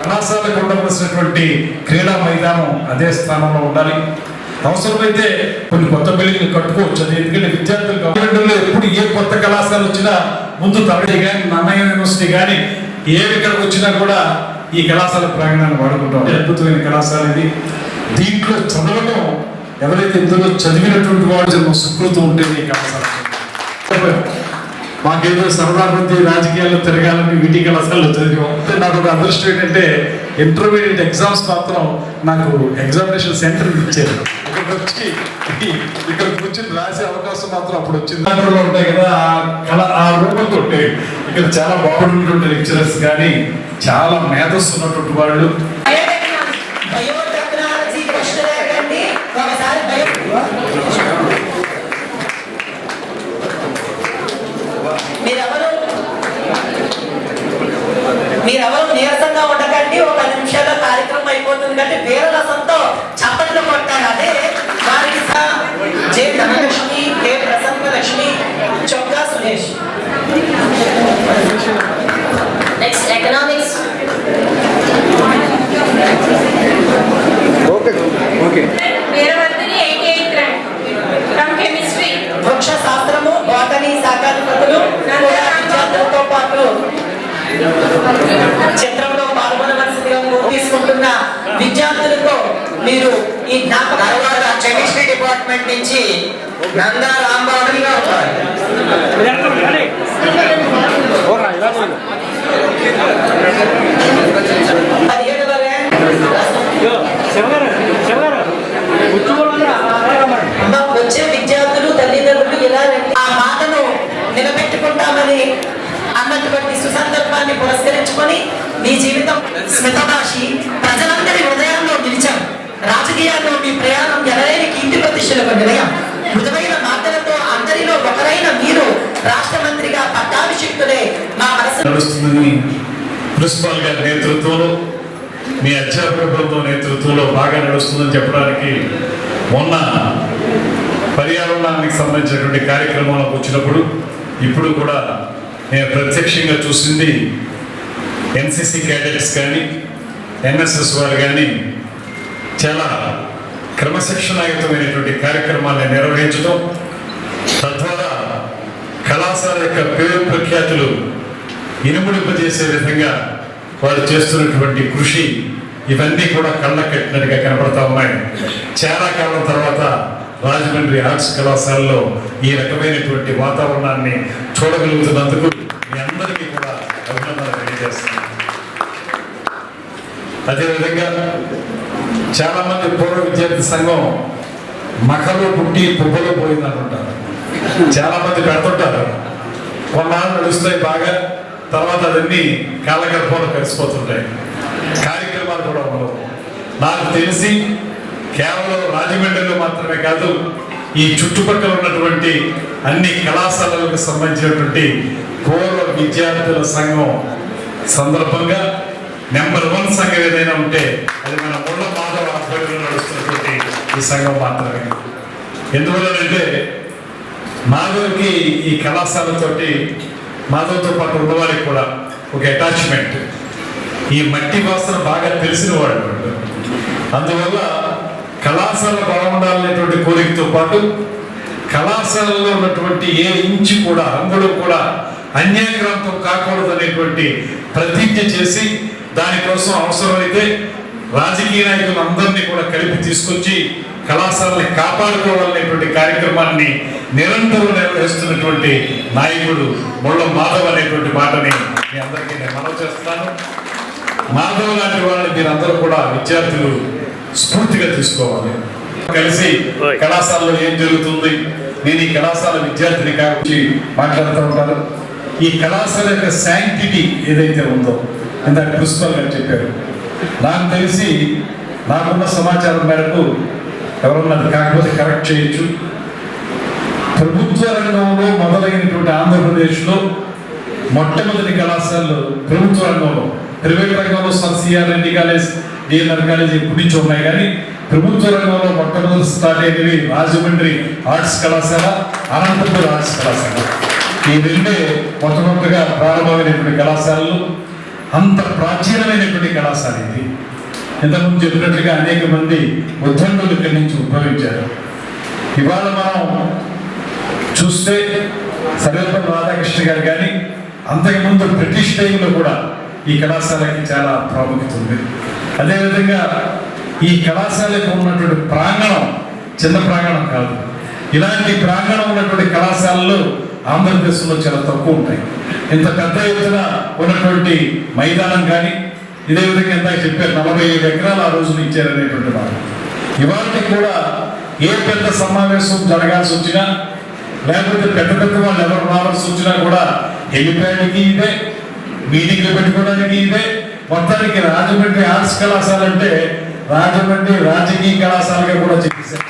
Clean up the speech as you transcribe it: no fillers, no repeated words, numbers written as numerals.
కళాశాలకు ఉండవలసినటువంటి క్రీడా మైదానం అదే స్థానంలో ఉండాలి. అవసరమైతే కొన్ని కొత్త బిల్డింగ్లు కట్టుకోవచ్చు. అది ఎందుకంటే విద్యార్థులు గవర్నమెంట్లో ఎప్పుడు ఏ కొత్త కళాశాల వచ్చినా ముందు తరగతి కానీ నన్నయ్య యూనివర్సిటీ కానీ ఏవి ఇక్కడికి వచ్చినా కూడా ఈ కళాశాల ప్రాంగణాన్ని వాడుకుంటాం. అద్భుతమైన కళాశాల ఇది. దీంట్లో చదవడం ఎవరైతే ఇందులో చదివినటువంటి వాళ్ళు సుకృతం ఉంటుంది ఈ కళాశాల. మాకేదో సరదా కొద్ది రాజకీయాల్లో తిరగాలని వీటి కళాశాలలో చదివాం. నాకు ఒక అదృష్టం ఏంటంటే ఇంటర్మీడియట్ ఎగ్జామ్స్ మాత్రం నాకు ఎగ్జామినేషన్ సెంటర్ ఇచ్చారు. ఇక్కడ కూర్చొని రాసే అవకాశం మాత్రం అప్పుడు వచ్చింది. ఉంటాయి కదా ఆ రూపంతో ఇక్కడ చాలా బాగున్నటువంటి లెక్చరర్స్ కానీ చాలా మేధస్సు ఉన్నటువంటి వాళ్ళు. మీరెవరు నీరసంగా ఉండకండి. ఒక నిమిషాల్లో కార్యక్రమం అయిపోతుంది కంటే వేరే రసంతో చప్పట్లు కొట్టాలి. అదే వారికి జే ధనలక్ష్మి, కే ప్రసన్నలక్ష్మి, చొక్కా సురేష్. Next economics. వృక్ష శాస్త్రము, బోటనీ శాఖాధిపతులు విద్యార్థులతో పాటు చిత్రంలో పాల్గొనవలసిందిగా తీసుకుంటున్న విద్యార్థులతో మీరు ఈ తర్వాత కెమిస్ట్రీ డిపార్ట్మెంట్ నుంచి నందా రాంబాబు గారు 17 వచ్చే విద్యార్థులు తల్లిదండ్రులు ఇలా ఆ మాటను నిలబెట్టుకుంటామని అన్నటువంటి సుసందర్భాన్ని పురస్కరించుకొని మీ జీవితం స్మితభాషి ప్రజలందరి హృదయాల్లో నిలిచాం. రాజకీయాల్లో మీ ప్రయాణం ఎనలేని కీర్తి ప్రతిష్టలకు నిలయం. మృదువైన మాటలతో అందరిలో ఒకరైన మీరు రాష్ట్ర మంత్రిగా పట్టాభిషిక్తులే మా మనసు నడుస్తుందని ప్రిన్సిపాల్ గారి నేతృత్వంలో మీ అధ్యాపక బృందం నేతృత్వంలో బాగా నడుస్తుందని చెప్పడానికి మొన్న పర్యావరణానికి సంబంధించినటువంటి కార్యక్రమంలోకి వచ్చినప్పుడు ఇప్పుడు కూడా నేను ప్రత్యక్షంగా చూసింది ఎన్సిసి క్యాడెట్స్ కానీ ఎన్ఎస్ఎస్ వారు కానీ చాలా క్రమశిక్షణాయుతమైనటువంటి కార్యక్రమాలను నిర్వహించడం, తద్వారా కళాశాల యొక్క పేరు ప్రఖ్యాతులు ఇనుముడింపజేసే విధంగా వారు చేస్తున్నటువంటి కృషి ఇవన్నీ కూడా కళ్ళ కట్టినట్టుగా కనపడతా ఉన్నాయి. చాలా కాలం తర్వాత రాజమండ్రి ఆర్ట్స్ కళాశాలలో ఈ రకమైనటువంటి వాతావరణాన్ని చూడగలుగుతున్నందుకు మీ అందరికీ కూడా అభినందనలు తెలియజేస్తున్నాను. అదేవిధంగా చాలామంది పూర్వ విద్యార్థి సంఘం మఖలో పుట్టి పువ్వులో పోయిందనుకుంటారు. చాలామంది పెడుతుంటారు, కొన్నాళ్ళు నడుస్తాయి బాగా, తర్వాత అవన్నీ కాలగర్భంలో కలిసిపోతుంటాయి, కార్యక్రమాలు కూడా ఉండవు. నాకు తెలిసి కేవలం రాజమండ్రిలో మాత్రమే కాదు, ఈ చుట్టుపక్కల ఉన్నటువంటి అన్ని కళాశాలలకు సంబంధించినటువంటి పూర్వ విద్యార్థుల సంఘం సందర్భంగా నెంబర్ 1 సంఘం ఏదైనా ఉంటే అది మన ముళ్ళ మాధవ ఆధ్వర్యంలో నడుస్తున్నటువంటి ఈ సంఘం మాత్రమే. ఎందువల్లనంటే మాధవ్కి ఈ కళాశాలతోటి మాధవ్తో పాటు ఉన్నవారికి కూడా ఒక అటాచ్మెంట్, ఈ మట్టి వాసన బాగా తెలిసిన వాళ్ళు. అందువల్ల కళాశాల బాగుండాలనేటువంటి కోరికతో పాటు కళాశాలలో ఉన్నటువంటి ఏ ఇంచు కూడా అంగుళం కూడా అన్యాక్రాంతం కాకూడదు అనేటువంటి ప్రతిజ్ఞ చేసి దానికోసం అవసరమైతే రాజకీయ నాయకులు అందరినీ కూడా కలిపి తీసుకొచ్చి కళాశాలని కాపాడుకోవాలనేటువంటి కార్యక్రమాన్ని నిరంతరం నిర్వహిస్తున్నటువంటి నాయకుడు ముళ్ళ మాధవ్ అనేటువంటి మాటని మీ అందరికీ నేను మనవి చేస్తాను. మాధవ్ లాంటి వాళ్ళని మీరందరూ కూడా విద్యార్థులు స్ఫూర్తిగా తీసుకోవాలి. కలిసి కళాశాలలో ఏం జరుగుతుంది, నేను ఈ కళాశాల విద్యార్థిని కాబట్టి మాట్లాడుతూ ఉంటాను. ఈ కళాశాల యొక్క శాంక్టిటీ ఏదైతే ఉందో ఇందాక ప్రిన్సిపల్ గారు చెప్పారు. నాకు తెలిసి నాకున్న సమాచారం మేరకు ఎవరున్నది కాకపోతే కరెక్ట్ చేయొచ్చు, ప్రభుత్వ రంగంలో మొదలైనటువంటి ఆంధ్రప్రదేశ్లో మొట్టమొదటి కళాశాలలు ప్రభుత్వ రంగంలో ప్రైవేట్ రంగంలో CR Reddy college, DNR college ఎప్పటి నుంచి ఉన్నాయి, కానీ ప్రభుత్వ రంగంలో మొట్టమొదటి స్టార్ట్ అయినవి రాజమండ్రి ఆర్ట్స్ కళాశాల, అనంతపురం ఆర్ట్స్ కళాశాల. ఈ రెండే మొట్టమొదటిగా ప్రారంభమైనటువంటి కళాశాలలు. అంత ప్రాచీనమైనటువంటి కళాశాల ఇది. ఇంతకుముందు చెప్పినట్లుగా అనేక మంది ఉద్దండులు ఇక్కడి నుంచి ఉద్భవించారు. ఇవాళ మనం చూస్తే సర్వేపల్లి రాధాకృష్ణ గారు కానీ అంతకుముందు బ్రిటిష్ టైంలో కూడా ఈ కళాశాలకి చాలా ప్రాముఖ్యత ఉంది. అదేవిధంగా ఈ కళాశాలకు ఉన్నటువంటి ప్రాంగణం చిన్న ప్రాంగణం కాదు. ఇలాంటి ప్రాంగణం ఉన్నటువంటి కళాశాలలు ఆంధ్రప్రదేశ్లో చాలా తక్కువ ఉంటాయి. ఇంత పెద్ద ఎత్తున ఉన్నటువంటి మైదానం కానీ, ఇదే విధంగా ఎంత చెప్పారు 45 ఎకరాలు ఆ రోజున ఇచ్చారనేటువంటి మాట. ఇవాళకి కూడా ఏ పెద్ద సమావేశం జరగాల్సి వచ్చినా, లేకపోతే పెద్ద పెద్ద వాళ్ళు ఎవరు రావాల్సి వచ్చినా కూడా హెలిప్యాడ్కి ఇదే, మీటింగ్లు పెట్టుకోవడానికి ఇదే. మొత్తానికి రాజమండ్రి ఆర్ట్స్ కళాశాల అంటే రాజమండ్రి రాజకీయ కళాశాలగా కూడా చెప్పేశారు.